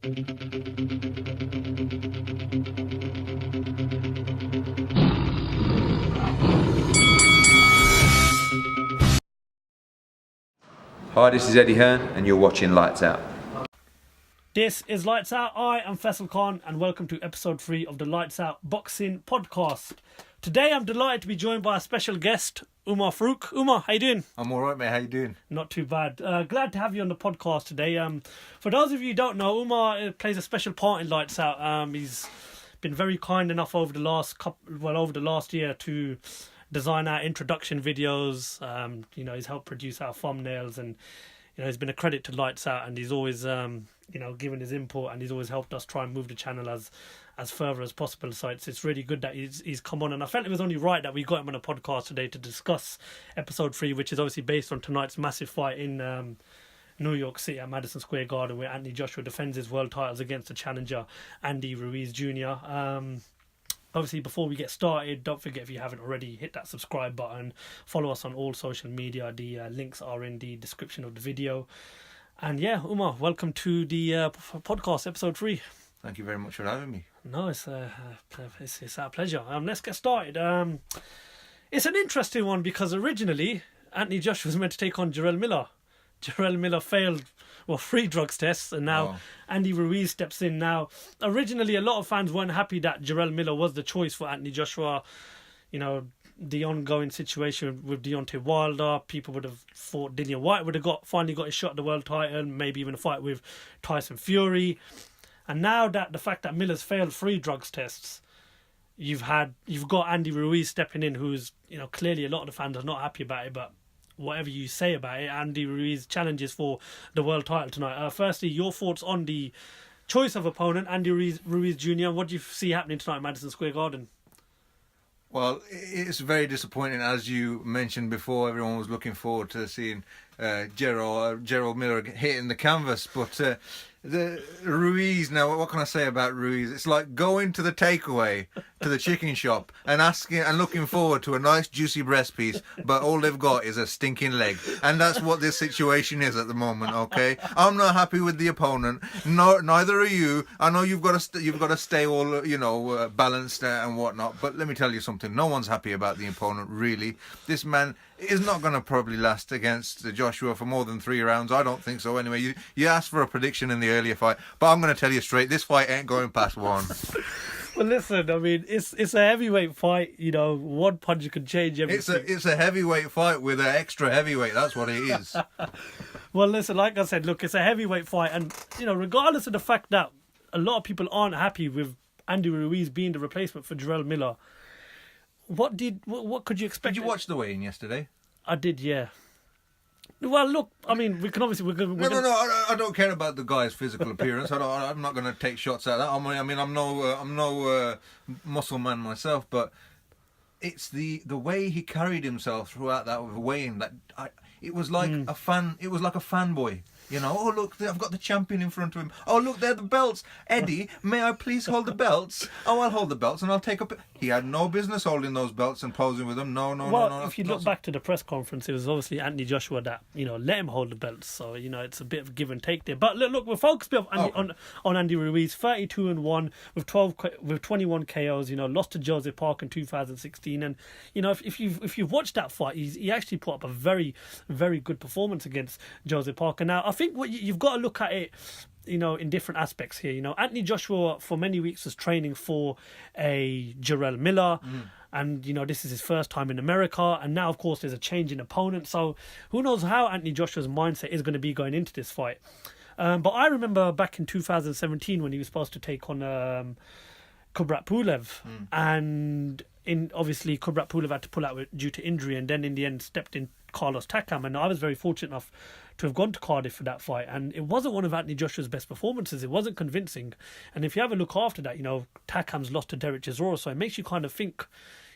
Hi, this is Eddie Hearn, and you're watching Lights Out. This is Lights Out. I am Faisal Khan, and welcome to episode 3 of the Lights Out Boxing Podcast. Today, I'm delighted to be joined by a special guest, Omar Farooq. Omar, how you doing? I'm all right, mate. How you doing? Not too bad. Glad to have you on the podcast today. For those of you who don't know, Omar plays a special part in Lights Out. He's been very kind enough over the last year to design our introduction videos. He's helped produce our thumbnails, and he's been a credit to Lights Out, and he's always given his input, and he's always helped us try and move the channel as further as possible. So it's really good that he's come on, and I felt it was only right that we got him on a podcast today to discuss episode 3, which is obviously based on tonight's massive fight in New York City at Madison Square Garden, where Anthony Joshua defends his world titles against the challenger Andy Ruiz Junior. Obviously, before we get started, don't forget, if you haven't already, hit that subscribe button. Follow us on all social media. The links are in the description of the video. And yeah, Umar, welcome to the podcast, episode 3. Thank you very much for having me. No, it's our pleasure. Let's get started. It's an interesting one because originally Anthony Joshua was meant to take on Jarrell Miller. Jarrell Miller failed 3 drugs tests, and now Andy Ruiz steps in. Now, originally, a lot of fans weren't happy that Jarrell Miller was the choice for Anthony Joshua. The ongoing situation with Deontay Wilder, people would have thought Dillian White would have finally got his shot at the world title, maybe even a fight with Tyson Fury. And now that the fact that Miller's failed 3 drugs tests, you've got Andy Ruiz stepping in, who's clearly a lot of the fans are not happy about it, but whatever you say about it, Andy Ruiz challenges for the world title tonight. Firstly, your thoughts on the choice of opponent, Andy Ruiz Junior. What do you see happening tonight at Madison Square Garden? Well, it's very disappointing. As you mentioned before, everyone was looking forward to seeing Jarrell Miller hitting the canvas, but the Ruiz, now what can I say about Ruiz? It's like going to the takeaway to the chicken shop and asking and looking forward to a nice juicy breast piece, but all they've got is a stinking leg, and that's what this situation is at the moment. Okay, I'm not happy with the opponent. No, neither are you. I know you've got to stay all balanced and whatnot, but let me tell you something. No one's happy about the opponent, really. This man is not going to probably last against Joshua for more than 3 rounds. I don't think so. Anyway, you asked for a prediction in the earlier fight, but I'm going to tell you straight, this fight ain't going past 1. Well, listen, I mean, it's a heavyweight fight. One punch could change everything. It's a heavyweight fight with an extra heavyweight. That's what it is. Well, listen, like I said, look, it's a heavyweight fight, and regardless of the fact that a lot of people aren't happy with Andy Ruiz being the replacement for Jarrell Miller, what could you expect? Did you watch the weigh-in yesterday? I did, yeah. Well, look, I mean, we can obviously... No, I don't care about the guy's physical appearance. I'm not going to take shots at that. I mean, I'm no muscle man myself, but it's the way he carried himself throughout that weigh-in that it was like a fan. It was like a fanboy. Oh look, I've got the champion in front of him. Oh look, they're the belts. Eddie, may I please hold the belts? Oh, I'll hold the belts and I'll take up. He had no business holding those belts and posing with them. No. Well, if you look back to the press conference, it was obviously Anthony Joshua that let him hold the belts. So it's a bit of give and take there. But look, we're focused on Andy Ruiz, 32-1 with 21 KOs. Lost to Joseph Park in 2016, and if you've watched that fight, he actually put up a very, very good performance against Joseph Park. And now I think what you've got to look at it, in different aspects here. Anthony Joshua for many weeks was training for a Jarrell Miller, and this is his first time in America, and now of course there's a change in opponent. So who knows how Anthony Joshua's mindset is going to be going into this fight. But I remember back in 2017 when he was supposed to take on Kubrat Pulev, and obviously Kubrat Pulev had to pull out due to injury, and then in the end stepped in Carlos Takam, and I was very fortunate enough to have gone to Cardiff for that fight, and it wasn't one of Anthony Joshua's best performances. It wasn't convincing, and if you have a look after that, Takam's lost to Derek Chisora, so it makes you kind of think,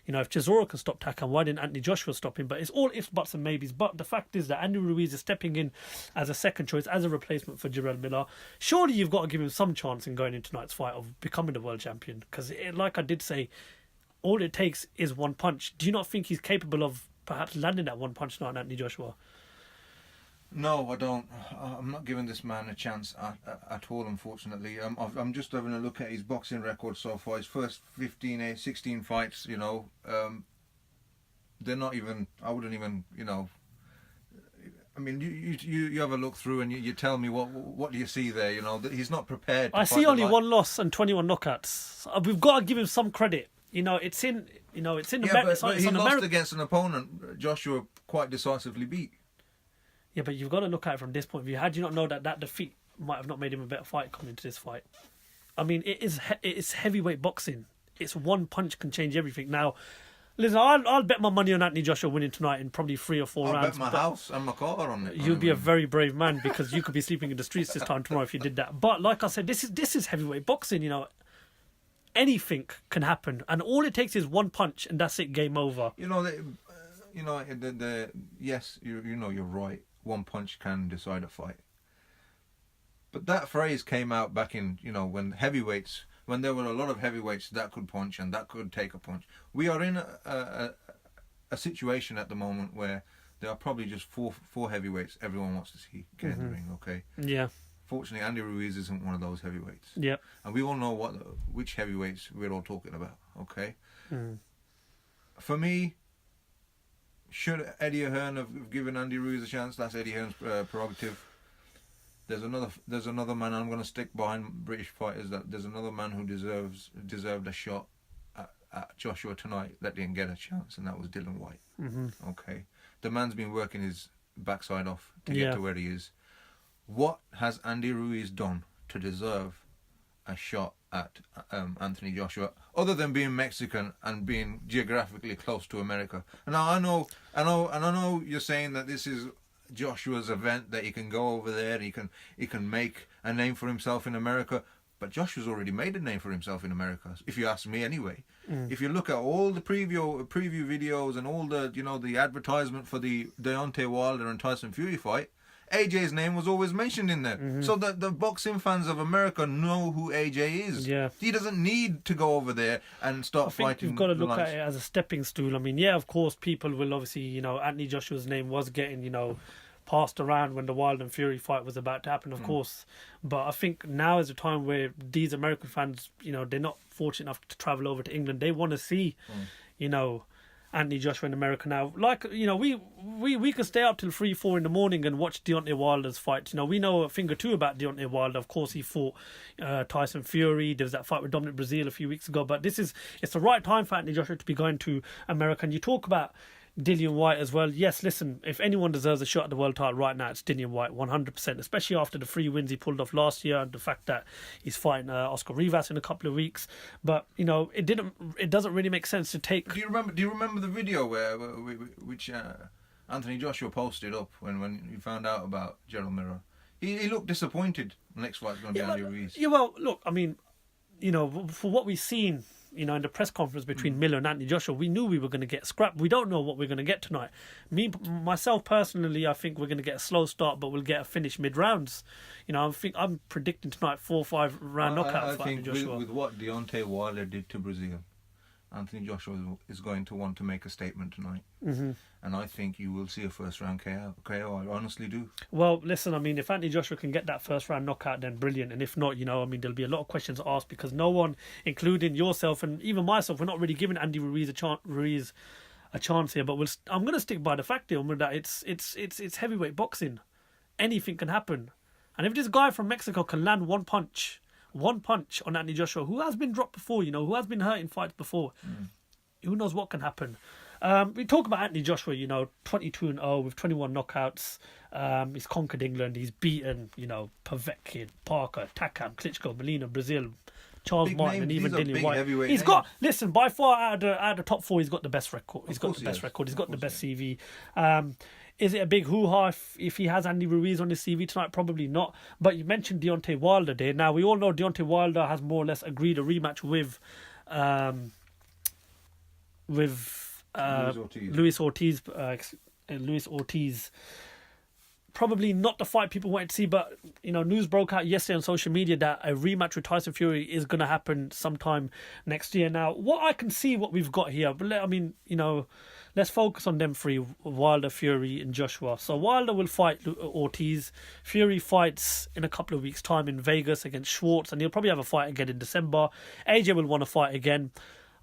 if Chisora can stop Takam, why didn't Anthony Joshua stop him? But it's all ifs, buts and maybes. But the fact is that Andy Ruiz is stepping in as a second choice, as a replacement for Jarrell Miller. Surely you've got to give him some chance in going into tonight's fight of becoming the world champion, because like I did say, all it takes is one punch. Do you not think he's capable of perhaps landing that one punch tonight on Anthony Joshua? No, I don't. I'm not giving this man a chance at all, unfortunately. I'm just having a look at his boxing record so far. His first 16 fights, they're not even, I wouldn't even, I mean, you have a look through and you tell me what do you see there, that he's not prepared. I see only one loss and 21 knockouts. We've got to give him some credit. It's in But he on lost America. against an opponent Joshua quite decisively beat. Yeah, but you've got to look at it from this point of view. Had you not know that defeat might have not made him a better fight coming into this fight? I mean, it's heavyweight boxing. It's one punch can change everything. Now, listen, I'll bet my money on Anthony Joshua winning tonight in probably 3 or 4 I'll rounds. bet my house and my car on it. You'd be a very brave man because you could be sleeping in the streets this time tomorrow if you did that. But like I said, this is heavyweight boxing. Anything can happen, and all it takes is one punch, and that's it. Game over. Yes, you're right. One punch can decide a fight. But that phrase came out back in, when there were a lot of heavyweights that could punch and that could take a punch. We are in a situation at the moment where there are probably just four heavyweights everyone wants to see get in the ring, okay? Yeah. Fortunately, Andy Ruiz isn't one of those heavyweights. Yeah. And we all know which heavyweights we're all talking about, okay? For me, should Eddie Hearn have given Andy Ruiz a chance? That's Eddie Hearn's prerogative. There's another man. I'm going to stick behind British fighters. That there's another man who deserved a shot at Joshua tonight that didn't get a chance, and that was Dillian Whyte. Okay, the man's been working his backside off to get to where he is. What has Andy Ruiz done to deserve a shot at Anthony Joshua, other than being Mexican and being geographically close to America? And now I know you're saying that this is Joshua's event, that he can go over there and he can make a name for himself in America. But Joshua's already made a name for himself in America, if you ask me anyway. If you look at all the preview videos and all the the advertisement for the Deontay Wilder and Tyson Fury fight, AJ's name was always mentioned in there. So that the boxing fans of America know who AJ is. Yeah. He doesn't need to go over there and start fighting. I think you've got to look at it as a stepping stool. I mean, of course, people will obviously, Anthony Joshua's name was getting, passed around when the Wilder and Fury fight was about to happen, of course. But I think now is a time where these American fans, they're not fortunate enough to travel over to England. They want to see, Anthony Joshua in America now. Like, we could stay up till 3-4 in the morning and watch Deontay Wilder's fight. We know a thing or two about Deontay Wilder. Of course, he fought Tyson Fury. There was that fight with Dominic Breazeale a few weeks ago. But it's the right time for Anthony Joshua to be going to America. And you talk about Dillian Whyte as well. Yes, listen, if anyone deserves a shot at the world title right now, it's Dillian Whyte, 100%, especially after the 3 wins he pulled off last year and the fact that he's fighting Oscar Rivas in a couple of weeks. But, it doesn't really make sense to take... Do you remember the video which Anthony Joshua posted up when he found out about Gerald Miller? He looked disappointed. The next fight's going to be Andy Ruiz. Yeah, well, look, I mean, for what we've seen, in the press conference between Miller and Anthony Joshua, we knew we were going to get scrapped. We don't know what we're going to get tonight. Myself personally, I think we're going to get a slow start, but we'll get a finish mid-rounds. I'm predicting tonight 4 or 5 round knockout for Anthony Joshua. With what Deontay Wilder did to Brazil, Anthony Joshua is going to want to make a statement tonight. And I think you will see a first round KO. I honestly do. Well, listen, I mean, if Anthony Joshua can get that first round knockout, then brilliant. And if not, there'll be a lot of questions asked because no one, including yourself and even myself, we're not really giving Andy Ruiz a chance here. But I'm going to stick by the fact here that it's heavyweight boxing. Anything can happen. And if this guy from Mexico can land one punch on Anthony Joshua, who has been dropped before, who has been hurt in fights before, who knows what can happen. We talk about Anthony Joshua, 22-0 with 21 knockouts. He's conquered England. He's beaten, Povetkin, Parker, Takam, Klitschko, Molina, Breazeale, Charles Martin, and even Dillian Whyte. He's got, listen, by far out of the top 4, he's got the best record. He's got the best record. He's got the best CV. Is it a big hoo-ha if he has Andy Ruiz on his CV tonight? Probably not. But you mentioned Deontay Wilder there. Now, we all know Deontay Wilder has more or less agreed a rematch with Luis Ortiz probably not the fight people wanted to see, but news broke out yesterday on social media that a rematch with Tyson Fury is going to happen sometime next year. Now, what I can see, what we've got here, but let's focus on them three: Wilder, Fury, and Joshua. So Wilder will fight Ortiz. Fury fights in a couple of weeks' time in Vegas against Schwartz, and he'll probably have a fight again in December. AJ will want to fight again.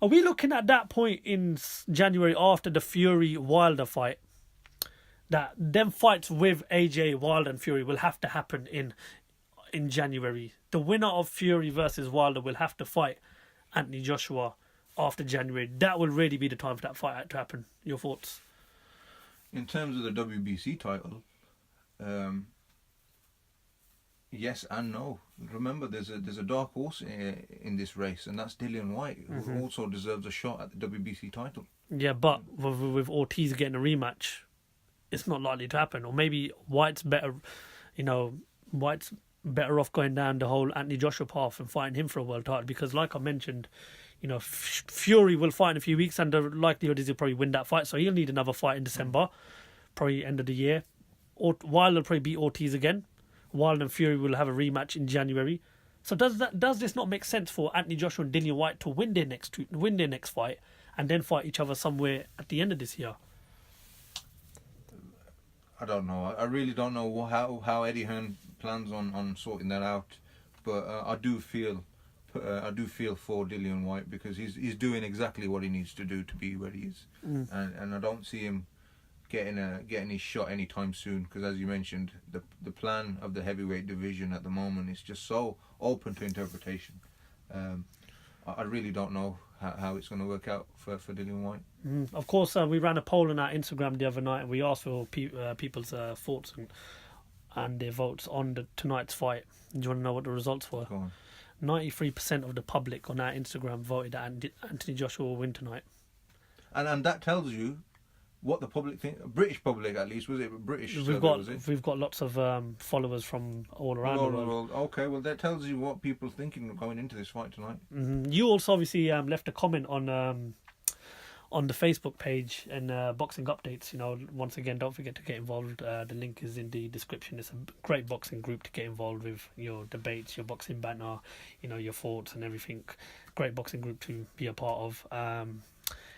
Are we looking at that point in January after the Fury-Wilder fight, that them fights with AJ, Wilder and Fury will have to happen in January? The winner of Fury versus Wilder will have to fight Anthony Joshua after January. That will really be the time for that fight to happen. Your thoughts? In terms of the WBC title, yes and no. Remember, there's a dark horse in this race, and that's Dillian Whyte, who also deserves a shot at the WBC title. Yeah, but with Ortiz getting a rematch, it's not likely to happen. Or maybe White's better off going down the whole Anthony Joshua path and fighting him for a world title, because like I mentioned, Fury will fight in a few weeks, and the likelihood is he'll probably win that fight, so he'll need another fight in December, probably end of the year. Wilder will probably beat Ortiz again. Wilder and Fury will have a rematch in January. So does this not make sense for Anthony Joshua and Dillian Whyte to win their next fight and then fight each other somewhere at the end of this year? I don't know. I really don't know how Eddie Hearn plans on sorting that out. But I do feel for Dillian Whyte, because he's doing exactly what he needs to do to be where he is, and I don't see him getting his shot anytime soon, because as you mentioned, the plan of the heavyweight division at the moment is just so open to interpretation. I really don't know how it's going to work out for Dillian Whyte. Of course, we ran a poll on our Instagram the other night, and we asked for people's thoughts and their votes on tonight's fight. Do you want to know what the results were? Go on. 93% of the public on our Instagram voted that Anthony Joshua will win tonight. And that tells you what the public think. British public, at least, was it British? We've got lots of followers from all around the world. Okay, well that tells you what people are thinking going into this fight tonight. You also obviously left a comment on the Facebook page and Boxing Updates. Once again, don't forget to get involved. The link is in the description. It's a great boxing group to get involved with. Your debates, your boxing banter, your thoughts and everything. Great boxing group to be a part of.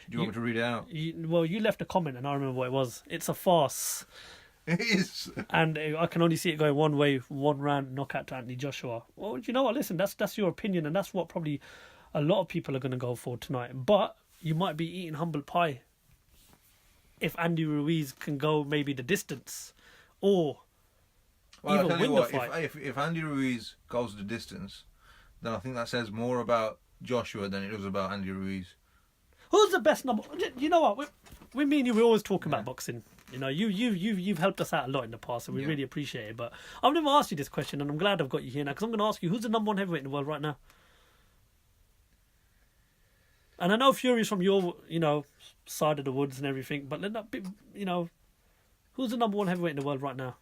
Do you want me to read it out? You left a comment, and I remember what it was. It's a farce. It is. And I can only see it going one way, 1 round knockout to Anthony Joshua. Well, you know what? Listen, that's your opinion, and that's what probably a lot of people are going to go for tonight. But you might be eating humble pie if Andy Ruiz can go maybe the distance, or even win the fight. If Andy Ruiz goes the distance, then I think that says more about Joshua than it does about Andy Ruiz. Who's the best number? You know what? We me and you, we always talk about boxing. You've helped us out a lot in the past, and we really appreciate it. But I've never asked you this question, and I'm glad I've got you here now, because I'm going to ask you, who's the number 1 heavyweight in the world right now? And I know Fury's from your, side of the woods and everything, but who's the number 1 heavyweight in the world right now?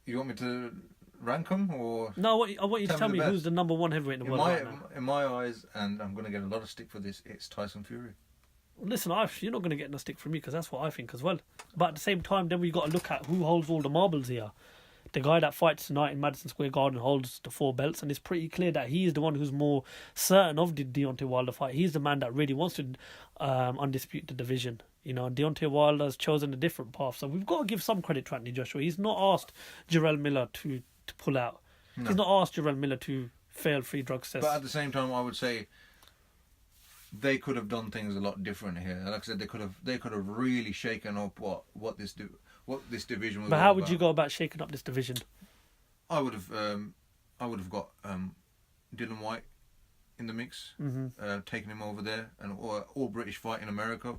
You want me to rank them, or no? I want you to tell me who's the number 1 heavyweight in the world right now. In my eyes, and I'm going to get a lot of stick for this, it's Tyson Fury. Listen, you're not going to get no stick from me, because that's what I think as well. But at the same time, then we got to look at who holds all the marbles here. The guy that fights tonight in Madison Square Garden holds the 4 belts, and it's pretty clear that he is the one who's more certain of the Deontay Wilder fight. He's the man that really wants to undispute the division. Deontay Wilder has chosen a different path, so we've got to give some credit to Anthony Joshua. He's not asked Jarrell Miller to pull out. No. He's not asked Jarrell Miller to fail free drug tests. But at the same time, I would say they could have done things a lot different here. Like I said, they could have really shaken up what this division was. But how would you go about shaking up this division? I would have got Dillian Whyte in the mix, taking him over there, and all British fight in America.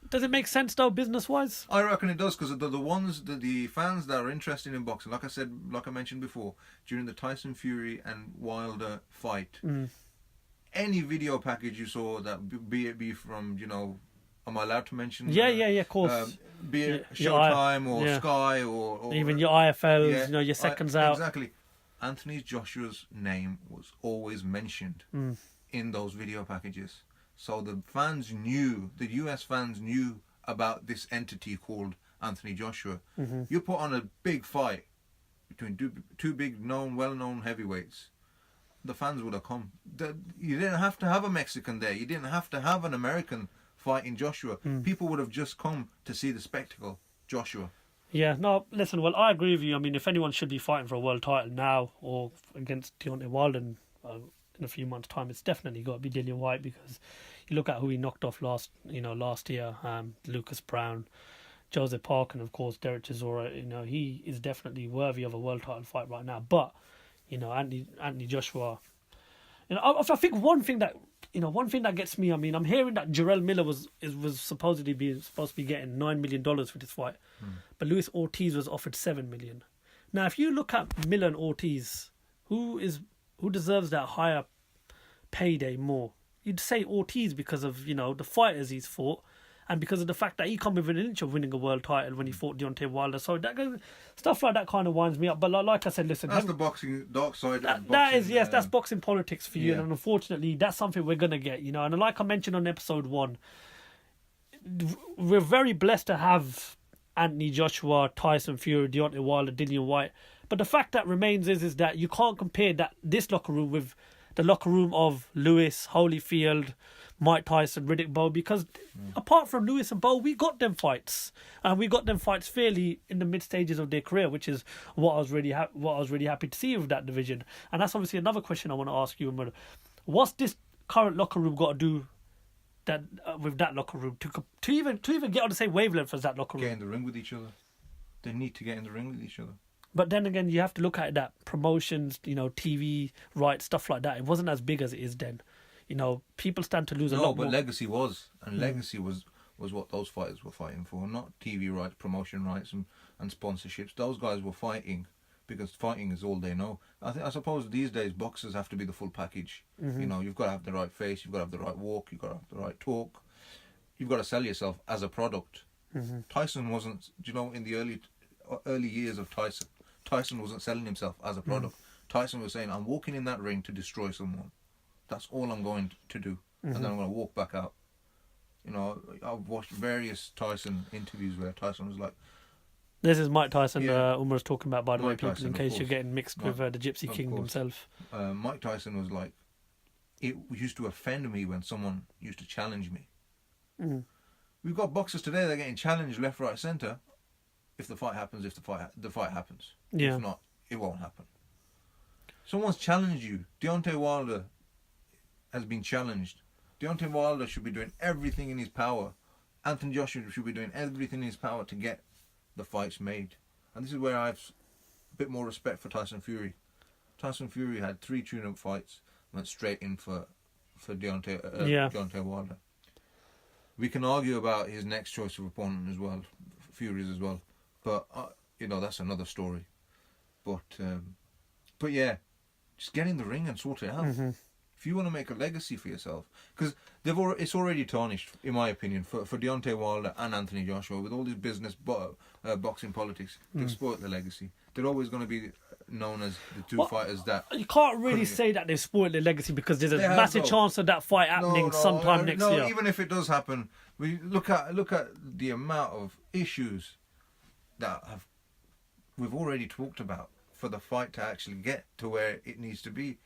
Does it make sense though, business wise? I reckon it does, because the fans that are interested in boxing, like I mentioned before, during the Tyson Fury and Wilder fight, any video package you saw that be from, am I allowed to mention? Yeah, of course. Be it Showtime or Sky or even your IFLs, your seconds out. Exactly. Anthony Joshua's name was always mentioned in those video packages. So the US fans knew about this entity called Anthony Joshua. You put on a big fight between two big well-known heavyweights, the fans would have come. You didn't have to have a Mexican there. You didn't have to have an American fighting Joshua. People would have just come to see the spectacle, Joshua. Yeah, no, listen, well, I agree with you. I mean, if anyone should be fighting for a world title now or against Deontay Wilder in a few months' time, it's definitely got to be Dillian Whyte, because you look at who he knocked off last year, Lucas Brown, Joseph Park, and of course Derek Chisora. He is definitely worthy of a world title fight right now. But Anthony Joshua, I think one thing that gets me. I mean, I'm hearing that Jarrell Miller was supposed to be getting $9 million for this fight, but Luis Ortiz was offered $7 million. Now, if you look at Miller and Ortiz, who deserves that higher payday more? You'd say Ortiz, because of the fighters he's fought, and because of the fact that he come within an inch of winning a world title when he fought Deontay Wilder. So stuff like that kind of winds me up. But like I said, listen, that's the boxing dark side. That's boxing politics for you, yeah. and unfortunately, that's something we're gonna get. And like I mentioned on episode 1, we're very blessed to have Anthony Joshua, Tyson Fury, Deontay Wilder, Dillian Whyte. But the fact that remains is that you can't compare this locker room with the locker room of Lewis, Holyfield, Mike Tyson, Riddick Bowe, because apart from Lewis and Bowe, we got them fights, and we got them fights fairly in the mid stages of their career, which is what I was really happy to see with that division. And that's obviously another question I want to ask you, Umar. What's this current locker room got to do with that locker room to even get on the same wavelength as that locker room? Get in the ring with each other. They need to get in the ring with each other. But then again, you have to look at that promotions, TV rights, stuff like that. It wasn't as big as it is then. People stand to lose a lot more. No, but legacy was. And legacy was what those fighters were fighting for. Not TV rights, promotion rights and sponsorships. Those guys were fighting because fighting is all they know. I suppose these days boxers have to be the full package. You've got to have the right face, you've got to have the right walk, you've got to have the right talk. You've got to sell yourself as a product. Tyson wasn't, in the early years of Tyson wasn't selling himself as a product. Tyson was saying, I'm walking in that ring to destroy someone. That's all I'm going to do. And then I'm going to walk back out. I've watched various Tyson interviews where Tyson was like... This is Mike Tyson, Umar's talking about, by the way, Mike people, Tyson, in case you're getting mixed with the Gypsy King himself. Mike Tyson was like, it used to offend me when someone used to challenge me. We've got boxers today that are getting challenged left, right, centre. If the fight happens, the fight happens. Yeah. If not, it won't happen. Someone's challenged you. Deontay Wilder has been challenged. Deontay Wilder should be doing everything in his power. Anthony Joshua should be doing everything in his power to get the fights made. And this is where I have a bit more respect for Tyson Fury. Tyson Fury had 3 tune-up fights, went straight in for Deontay Wilder. We can argue about his next choice of opponent as well, Fury's as well. But, that's another story. But yeah, just get in the ring and sort it out. If you want to make a legacy for yourself, because it's already tarnished, in my opinion, for Deontay Wilder and Anthony Joshua with all this business, boxing politics. They've spoiled the legacy. They're always going to be known as the two fighters that... You can't really say that they've spoiled their legacy, because there's a massive chance of that fight happening sometime next year. Even if it does happen, we look at the amount of issues that we've already talked about for the fight to actually get to where it needs to be.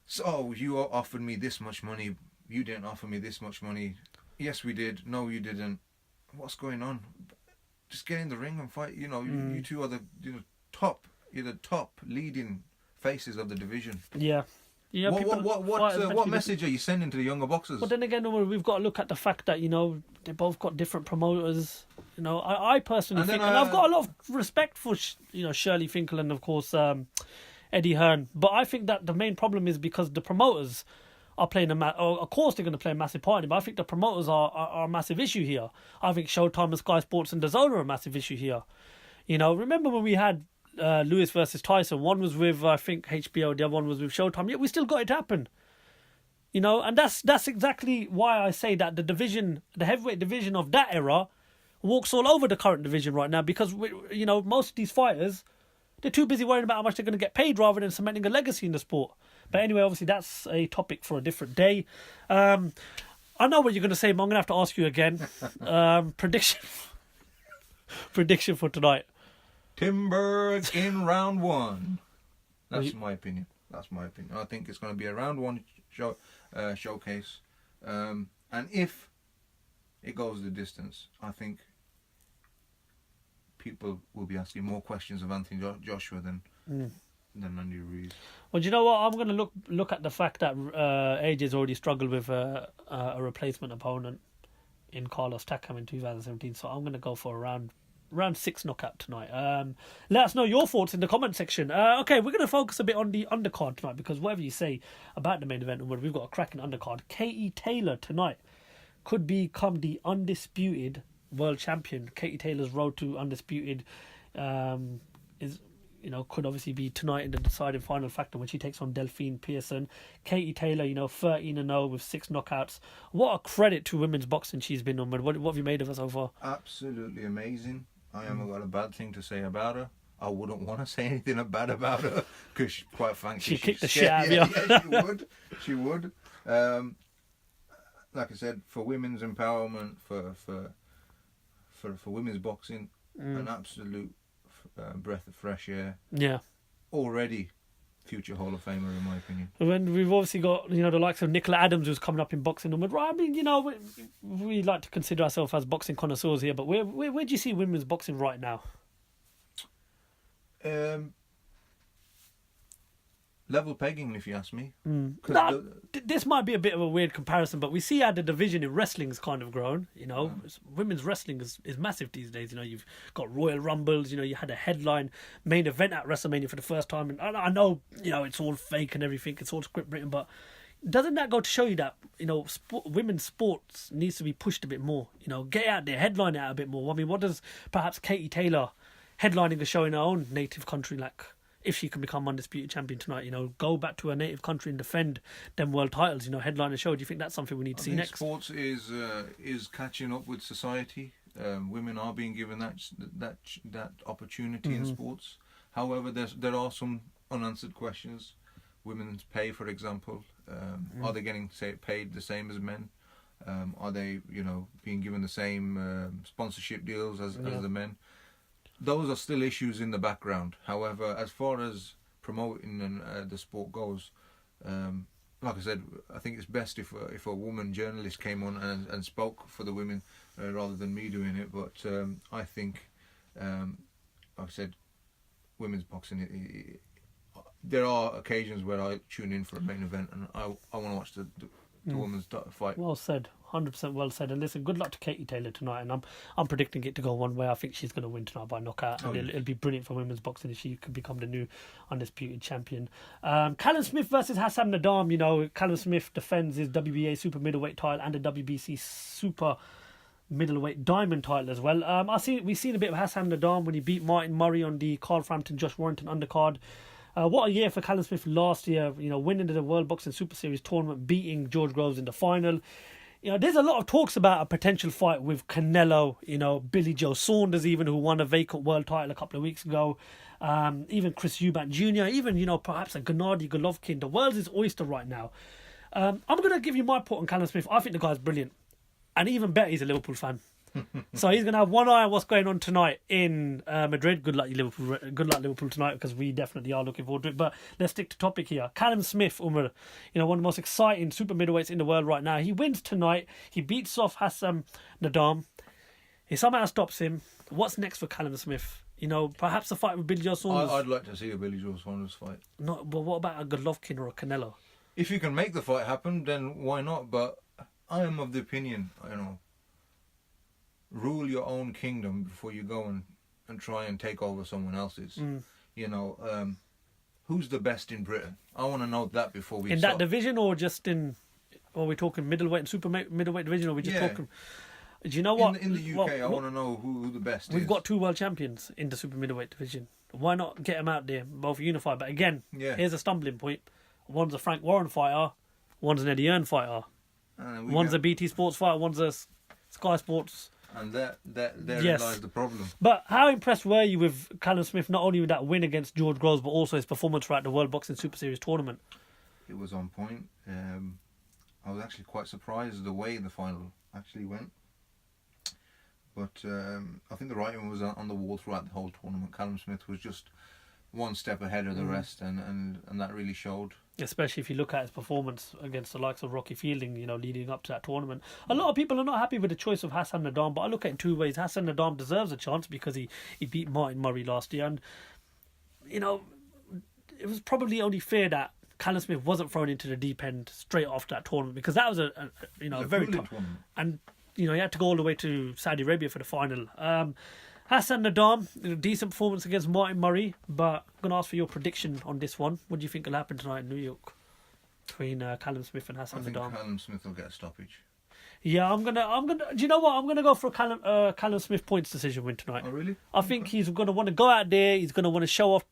So, you offered me this much money, you didn't offer me this much money. Yes, we did. No, you didn't. What's going on? Just get in the ring and fight. You two are the top leading faces of the division. Yeah. Yeah. What message are you sending to the younger boxers? But then again, we've got to look at the fact that they both got different promoters. I personally think, and I've got a lot of respect for Shirley Finkel and of course Eddie Hearn. But I think that the main problem is because the promoters are playing of course they're going to play a massive part in it, but I think the promoters are a massive issue here. I think Showtime and Sky Sports and DAZN are a massive issue here. Remember when we had Lewis versus Tyson? One was with I think HBO, the other one was with Showtime. Yet we still got it to happen. And that's exactly why I say that the heavyweight division of that era walks all over the current division right now, because most of these fighters, they're too busy worrying about how much they're going to get paid rather than cementing a legacy in the sport. But anyway, obviously that's a topic for a different day. I know what you're going to say, but I'm going to have to ask you again. Prediction Prediction for tonight. Timberg in round 1. That's my opinion. I think it's going to be a round 1 showcase. And if it goes the distance, I think people will be asking more questions of Anthony Joshua than Andy Ruiz. Well, do you know what? I'm going to look at the fact that AJ's already struggled with a replacement opponent in Carlos Takam in 2017, so I'm going to go for a round 6 knockout tonight. Let us know your thoughts in the comment section. Okay, we're going to focus a bit on the undercard tonight, because whatever you say about the main event, we've got a cracking undercard. Katie Taylor tonight could become the undisputed world champion. Katie Taylor's road to undisputed could obviously be tonight in the deciding final factor when she takes on Delphine Pearson. Katie Taylor, 13-0 with 6 knockouts. What a credit to women's boxing she's been on. What have you made of her so far? Absolutely amazing. I haven't got a bad thing to say about her. I wouldn't want to say anything bad about her, because quite frankly, she kicked the shit out of you. Yeah, she would. Like I said, for women's empowerment, for women's boxing, an absolute breath of fresh air. Yeah. Already future Hall of Famer, in my opinion. When we've obviously got, the likes of Nicola Adams, who's coming up in boxing. And I mean, we like to consider ourselves as boxing connoisseurs here, but where do you see women's boxing right now? Level pegging, if you ask me. This might be a bit of a weird comparison, but we see how the division in wrestling's kind of grown. Women's wrestling is massive these days. You've got Royal Rumbles. You had a headline main event at WrestleMania for the first time, and I know it's all fake and everything. It's all script written, but doesn't that go to show you that women's sports needs to be pushed a bit more? Get out there, headline it out a bit more. I mean, what does perhaps Katie Taylor headlining a show in her own native country like? If she can become undisputed champion tonight, go back to her native country and defend them world titles, headline a show. Do you think that's something we need to see next? Sports is catching up with society. Women are being given that opportunity in sports. However, there are some unanswered questions. Women's pay, for example, are they getting paid the same as men? Are they being given the same sponsorship deals as the men? Those are still issues in the background. However, as far as promoting the sport goes, like I said, I think it's best if a woman journalist came on and spoke for the women rather than me doing it. But I think, like I said, women's boxing. There are occasions where I tune in for a main event and I want to watch the women's fight. Well said, 100% well said. And listen, good luck to Katie Taylor tonight. And I'm predicting it to go one way. I think she's going to win tonight by knockout. And it'll be brilliant for women's boxing if she could become the new undisputed champion. Callum Smith versus Hassan Nadam. Callum Smith defends his WBA super middleweight title and the WBC super middleweight diamond title as well. We've seen a bit of Hassan Nadam when he beat Martin Murray on the Carl Frampton Josh Warrington undercard. What a year for Callum Smith last year, winning the World Boxing Super Series tournament, beating George Groves in the final. There's a lot of talks about a potential fight with Canelo, Billy Joe Saunders even, who won a vacant world title a couple of weeks ago. Even Chris Eubank Jr., even, perhaps a Gennady Golovkin. The world's his oyster right now. I'm going to give you my put on Callum Smith. I think the guy's brilliant. And even better, he's a Liverpool fan. So he's going to have one eye on what's going on tonight in Madrid. Good luck, Liverpool. Good luck, Liverpool tonight, because we definitely are looking forward to it. But let's stick to topic here. Callum Smith, Umar, one of the most exciting super middleweights in the world right now. He wins tonight. He beats off Hassan Nadam. He somehow stops him. What's next for Callum Smith? Perhaps a fight with Billy Joe Saunders. I'd like to see a Billy Joe Saunders fight. No, but what about a Golovkin or a Canelo? If you can make the fight happen, then why not? But I am of the opinion, rule your own kingdom before you go and try and take over someone else's. Who's the best in Britain? I want to know that before we that division, or just in, are we talking middleweight and super middleweight division, or are we just talking? Do you know what? In the UK, I want to know who the best is. We've got 2 world champions in the super middleweight division. Why not get them out there, both unified? But again, here's a stumbling point. One's a Frank Warren fighter, one's an Eddie Hearn fighter. One's a BT Sports fighter, one's a Sky Sports. And therein lies the problem. But how impressed were you with Callum Smith, not only with that win against George Groves, but also his performance throughout the World Boxing Super Series tournament? It was on point. I was actually quite surprised the way the final actually went. But I think the writing was on the wall throughout the whole tournament. Callum Smith was just one step ahead of the rest, and that really showed. Especially if you look at his performance against the likes of Rocky Fielding, leading up to that tournament. A lot of people are not happy with the choice of Hassan Nadam, but I look at it in two ways. Hassan Nadam deserves a chance because he beat Martin Murray last year, and it was probably only fair that Callum Smith wasn't thrown into the deep end straight after that tournament, because that was a very tough one, and he had to go all the way to Saudi Arabia for the final. Hassan Nadam, decent performance against Martin Murray, but I'm going to ask for your prediction on this one. What do you think will happen tonight in New York between Callum Smith and Hassan Nadam? I think Callum Smith will get a stoppage. Yeah, I'm gonna. Do you know what? I'm gonna go for a Callum Smith points decision win tonight. Oh, really? I think he's gonna want to go out there. He's gonna want to show off.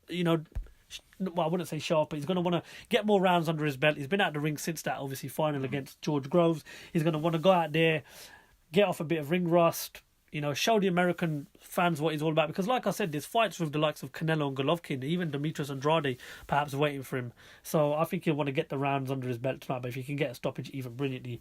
Well, I wouldn't say show off, but he's gonna want to get more rounds under his belt. He's been out the ring since that obviously final against George Groves. He's gonna want to go out there, get off a bit of ring rust. Show the American fans what he's all about. Because like I said, there's fights with the likes of Canelo and Golovkin, even Demetrius Andrade perhaps waiting for him. So I think he'll want to get the rounds under his belt tonight, but if he can get a stoppage, even brilliantly.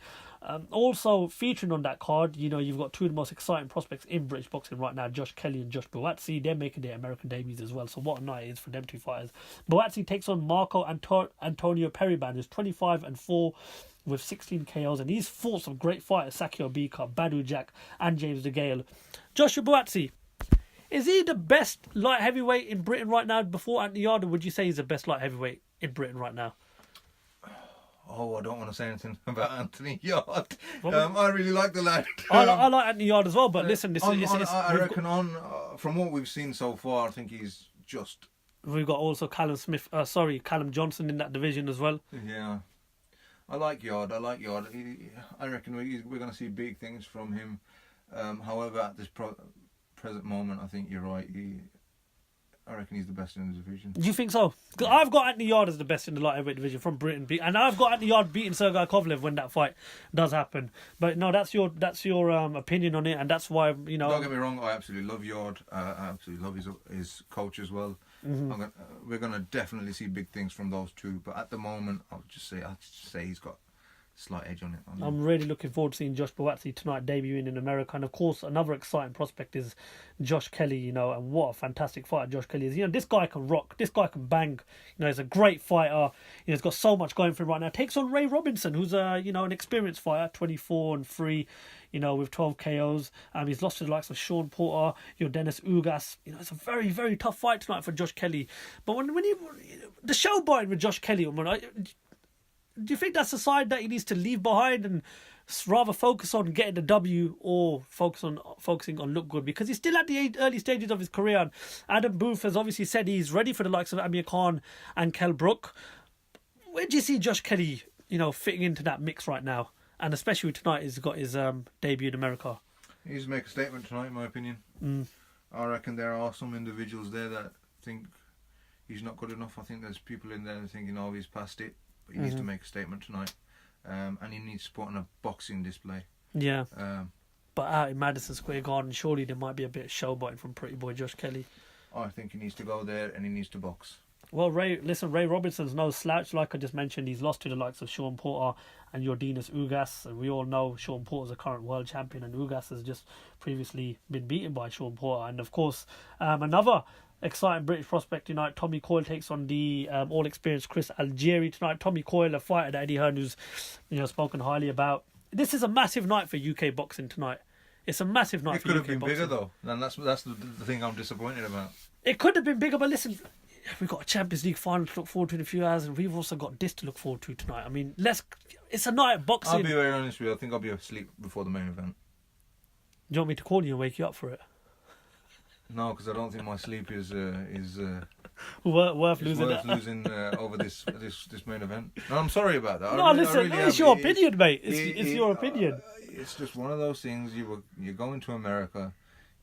Also featuring on that card, you've got two of the most exciting prospects in British boxing right now, Josh Kelly and Josh Buatsi. They're making their American debuts as well, so what a night it is for them two fighters. Buatsi takes on Marco Antonio Periban, who's 25-4 with 16 KOs, and he's fought some great fighters, Sakio Bika, Badu Jack, and James DeGale. Joshua Buatsi, is he the best light heavyweight in Britain right now before Anthony Yarde? Would you say he's the best light heavyweight in Britain right now? Oh, I don't want to say anything about Anthony Yarde. I really like the lad. I like Anthony Yarde as well, but listen, I reckon from what we've seen so far, I think he's just... We've got also Callum Johnson in that division as well. Yeah. I like Yarde. I reckon we're going to see big things from him. However, at this present moment, I think you're right. I reckon he's the best in the division. Do you think so? Because I've got Anthony Yarde as the best in the light heavyweight division from Britain, and I've got Anthony Yarde beating Sergei Kovalev when that fight does happen. But no, that's your opinion on it, and that's why Don't get me wrong. I absolutely love Yarde. I absolutely love his coach as well. Mm-hmm. We're gonna definitely see big things from those two. But at the moment, I'll just say he's got a slight edge on it. I'm really looking forward to seeing Josh Buatsi tonight debuting in America, and of course another exciting prospect is Josh Kelly. And what a fantastic fighter Josh Kelly is. This guy can rock. This guy can bang. He's a great fighter. He's got so much going for him right now. Takes on Ray Robinson, who's an experienced fighter, 24-3. With 12 KOs. He's lost to the likes of Sean Porter, Dennis Ugas. It's a very, very tough fight tonight for Josh Kelly. But when the show boy with Josh Kelly, do you think that's a side that he needs to leave behind and rather focus on getting the W, or focusing on look good? Because he's still at the early stages of his career. And Adam Booth has obviously said he's ready for the likes of Amir Khan and Kell Brook. Where do you see Josh Kelly, fitting into that mix right now? And especially tonight, he's got his debut in America. He needs to make a statement tonight, in my opinion. I reckon there are some individuals there that think he's not good enough. I think there's people in there thinking, he's past it. But he needs to make a statement tonight. And he needs to put on a boxing display. Yeah. But out in Madison Square Garden, surely there might be a bit of showboating from pretty boy Josh Kelly. I think he needs to go there and he needs to box. Well, Ray Robinson's no slouch. Like I just mentioned, he's lost to the likes of Sean Porter and Yordenis Ugas. And we all know Sean Porter's a current world champion, and Ugas has just previously been beaten by Sean Porter. And of course, another exciting British prospect tonight, Tommy Coyle takes on the all-experienced Chris Algieri tonight. Tommy Coyle, a fighter that Eddie Hearn, who's spoken highly about. This is a massive night for UK boxing tonight. It's a massive night for UK boxing. It could have been bigger though, and that's the thing I'm disappointed about. It could have been bigger, but listen, we've got a Champions League final to look forward to in a few hours, and we've also got this to look forward to tonight. I mean, it's a night of boxing. I'll be very honest with you, I think I'll be asleep before the main event. Do you want me to call you and wake you up for it? No, because I don't think my sleep is worth losing over this main event. No, I'm sorry about that. It's your opinion, mate. It's your opinion. It's just one of those things. You're going to America.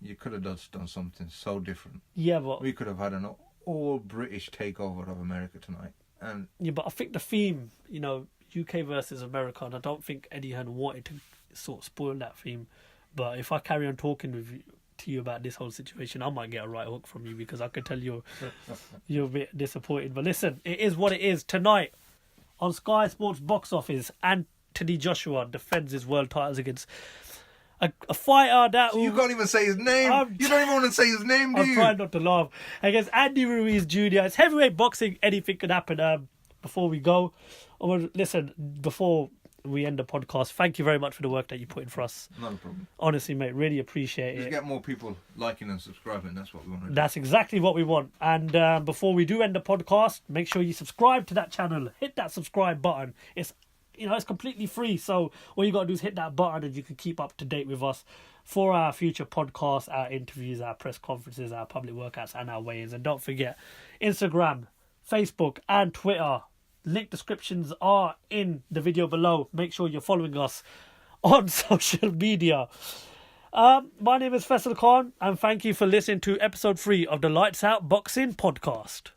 You could have done something so different. Yeah, but we could have had an all British takeover of America tonight. And but I think the theme, UK versus America, and I don't think Eddie Hearn wanted to sort of spoil that theme. But if I carry on talking to you about this whole situation, I might get a right hook from you, because I can tell you're a bit disappointed. But listen, it is what it is. Tonight on Sky Sports Box Office, Anthony Joshua defends his world titles against a fighter that... You can't even say his name. You don't even want to say his name, do you? I'm trying not to laugh. Against Andy Ruiz Junior. It's heavyweight boxing. Anything could happen. Before we go, listen, before we end the podcast, thank you very much for the work that you put in for us. Not a problem. Honestly, mate, really appreciate it. Just get more people liking and subscribing. That's what we want to do. That's exactly what we want. And before we do end the podcast, make sure you subscribe to that channel. Hit that subscribe button. It's completely free. So all you got to do is hit that button and you can keep up to date with us for our future podcasts, our interviews, our press conferences, our public workouts and our weigh-ins. And don't forget, Instagram, Facebook and Twitter. Link descriptions are in the video below. Make sure you're following us on social media. My name is Faisal Khan and thank you for listening to episode 3 of the Lights Out Boxing Podcast.